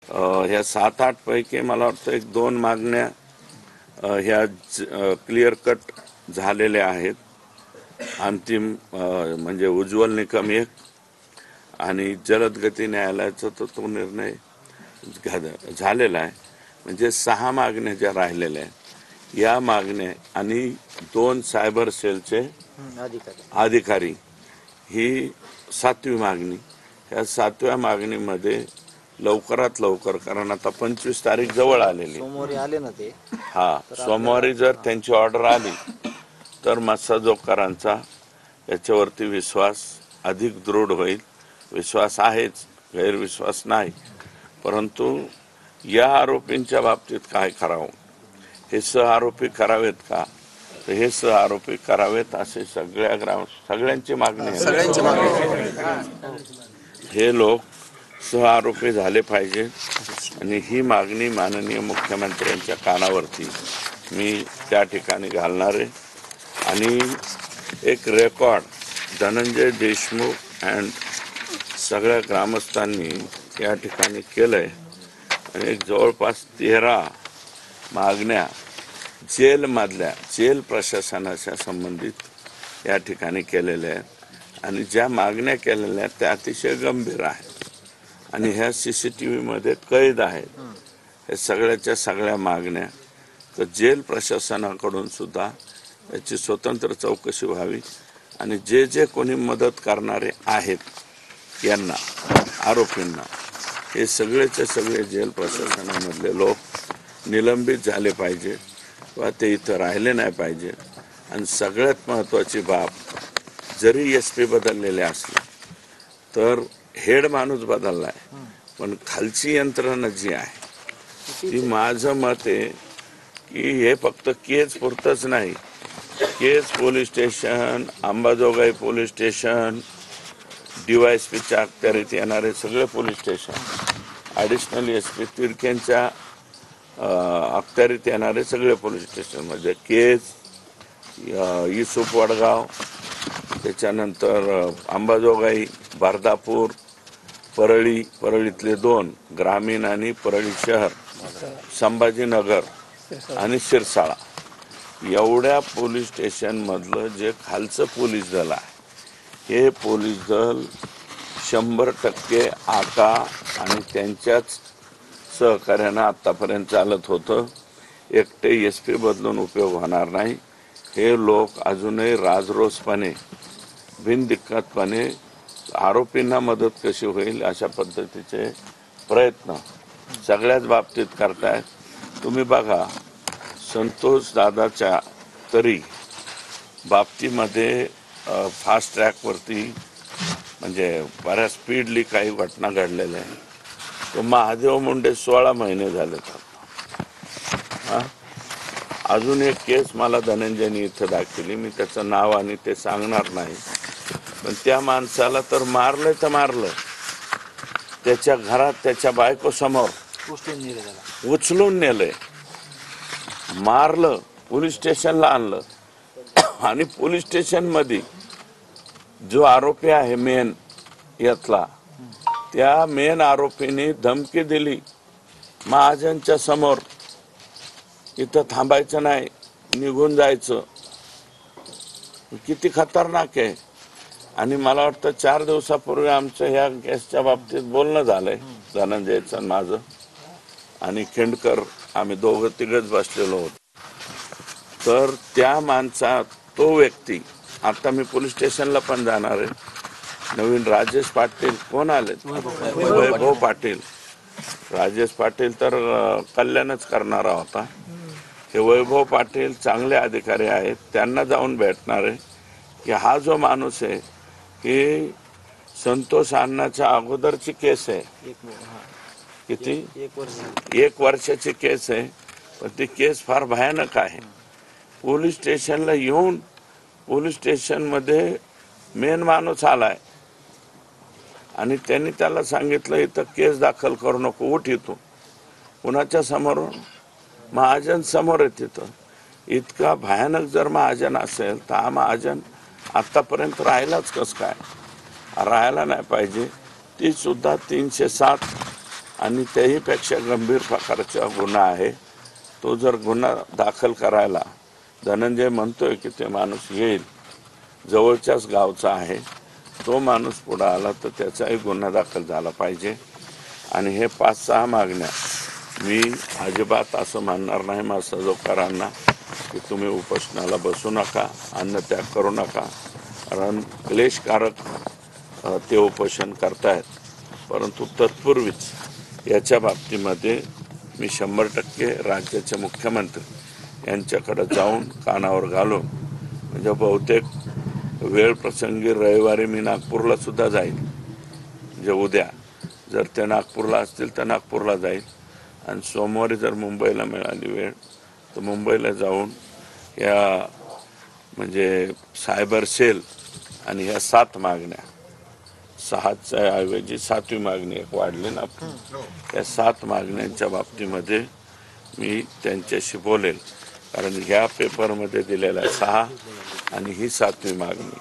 ह्या 7-8 पैकी मला वाटतं 1-2 मागण्या ह्या क्लिअर कट झालेल्या आहेत. अंतिम म्हणजे उज्ज्वल निकम एक आणि जलद गती न्यायालयाचा तो निर्णय झालेला आहे. म्हणजे 6 मागण्या ज्या राहिलेल्या आहेत या मागण्या आणि 2 सायबर सेलचे अधिकारी ही 7वी मागणी. या 7व्या मागणीमध्ये लवकरात लवकर, कारण आता 25 तारीख जवळ आलेली, सोमवारी आले ना ते, सोमवारी जर त्यांची ऑर्डर आली तर मत्स्योद्योगकारांचा याच्यावरती विश्वास अधिक दृढ होईल. विश्वास आहेच, गैरविश्वास नाही, परंतु या आरोपींच्या बाबतीत काय करावं, हे आरोपी करावेत का, तर हे आरोपी करावेत असे सगळ्यांची मागणी आहे. हे लोक आरोपी झाले पाहिजे आणि ही मागणी माननीय मुख्यमंत्र्यांच्या कानावरती मी त्या ठिकाणी घालणार आहे. आणि एक रेकॉर्ड धनंजय देशमुख अँड सगळ्या ग्रामस्थांनी या ठिकाणी केलंय आणि जवळपास 13 मागण्या जेल प्रशासनाच्या संबंधित या ठिकाणी केलेल्या आहेत. आणि ज्या मागण्या केलेल्या आहेत त्या अतिशय गंभीर आहेत आणि ह्या CCTV मध्ये कैद आहेत. हे सगळ्या मागण्या तर जेल प्रशासनाकडून सुद्धा याची स्वतंत्र चौकशी व्हावी आणि जे कोणी मदत करणारे आहेत यांना, आरोपींना, हे सगळेचे सगळे जेल प्रशासनामधले लोक निलंबित झाले पाहिजे किंवा ते इथं राहिले नाही पाहिजे. आणि सगळ्यात महत्त्वाची बाब, जरी SP बदललेले असले तर हेड माणूस बदललाय, पण खालची यंत्रणा जी आहे ती, माझं मत आहे की हे फक्त केज पुरतच नाही. Kaij police station, Ambajogai police station, DYSPच्या अखत्यारीत येणारे सगळे पोलीस स्टेशन, ॲडिशनल SP तिडकेंच्या अखत्यारीत येणारे सगळे पोलीस स्टेशन म्हणजे केज, युसूफ वडगाव, त्याच्यानंतर अंबाजोगाई, बारदापूर, परळीतले 2 ग्रामीण आणि परळी शहर, संभाजीनगर आणि शिरसाळा, एवढ्या पोलीस स्टेशन मधलं जे खालचं पोलीस दल आहे हे पोलीस दल 100% आका आणि त्यांच्याच सहकार्यानं आतापर्यंत चालत होतं. एकटे SP बदलून उपयोग होणार नाही. हे लोक अजूनही राजरोसपणे, बिनदिक्कतपणे आरोपींना मदत कशी होईल अशा पद्धतीचे प्रयत्न सगळ्याच बाबतीत करतायत. तुम्ही बघा, संतोष दादाच्या तरी बाबतीमध्ये फास्ट ट्रॅकवरती म्हणजे बऱ्याच स्पीडली काही घटना घडलेल्या आहे. तो महादेव मुंडे 16 महिने झाले. अजून एक केस मला धनंजयनी इथं दाखवली, मी त्याचं नाव आणि ते सांगणार नाही, पण त्या माणसाला तर मारलं, त्याच्या घरात त्याच्या बायको समोर उचलून नेलंय, मारलं, पोलीस स्टेशनला आणलं आणि पोलीस स्टेशन मध्ये जो आरोपी आहे मेन यातला, त्या मेन आरोपीने धमकी दिली महाजनच्या समोर, इथं थांबायचं नाही, निघून जायचं. किती खतरनाक आहे. आणि मला वाटतं 4 दिवसापूर्वी आमचं ह्या केसच्या बाबतीत बोलणं झालंय, धनंजयचं माझं आणि खेंडकर, आम्ही 2-3 बसलेलो होतो. तर त्या माणसा, तो व्यक्ती, आता मी पोलीस स्टेशनला पण जाणार आहे. नवीन राजेश पाटील कोण आले, वैभव पाटील, राजेश पाटील तर कल्याणच करणारा होता. हे वैभव पाटील चांगले अधिकारी आहेत, त्यांना जाऊन भेटणार आहे की हा जो माणूस आहे की संतोष अण्णाच्या अगोदरची केस आहे, किती 1 वर्षाची केस आहे, पण ती केस फार भयानक आहे. पोलीस स्टेशनला येऊन पोलीस स्टेशन मध्ये मेन माणूस आलाय आणि त्यांनी त्याला सांगितलं इथं केस दाखल करू नको, उठ इथून. कुणाच्या समोर, महाजन समोर आहे. तिथं इतका भयानक जर महाजन असेल तर हा महाजन आतापर्यंत राहिलाच कस काय, राहायला नाही पाहिजे. ती सुद्धा 307 आणि त्याहीपेक्षा गंभीर प्रकारचा गुन्हा आहे. तो जर गुन्हा दाखल करायला धनंजय म्हणतोय की ते माणूस येईल, जवळच्याच गावचा आहे, तो माणूस पुढे आला तर त्याचाही गुन्हा दाखल झाला पाहिजे. आणि हे 5-6 मागण्या मी अजिबात असं म्हणणार नाही मासाजोगकरांना की तुम्ही उपोषणाला बसू नका, अन्नत्याग करू नका, कारण क्लेशकारक ते उपोषण करतायत. परंतु तत्पूर्वीच याच्या बाबतीमध्ये मी 100% राज्याचे मुख्यमंत्री यांच्याकडे जाऊन कानावर घालून, म्हणजे बहुतेक वेळ प्रसंगी रविवारी मी नागपूरला सुद्धा जाईल, म्हणजे उद्या जर ते नागपूरला असतील तर नागपूरला जाईल, आणि सोमवारी जर मुंबईला मिळाली वेळ तर मुंबईला जाऊन या म्हणजे सायबर सेल आणि ह्या 7 मागण्या, 6च्या ऐवजी 7वी मागणी एक वाढली ना, या 7 मागण्यांच्या बाबतीमध्ये मी त्यांच्याशी बोलेल. कारण ह्या पेपरमध्ये दिलेल्या 6 आणि ही 7वी मागणी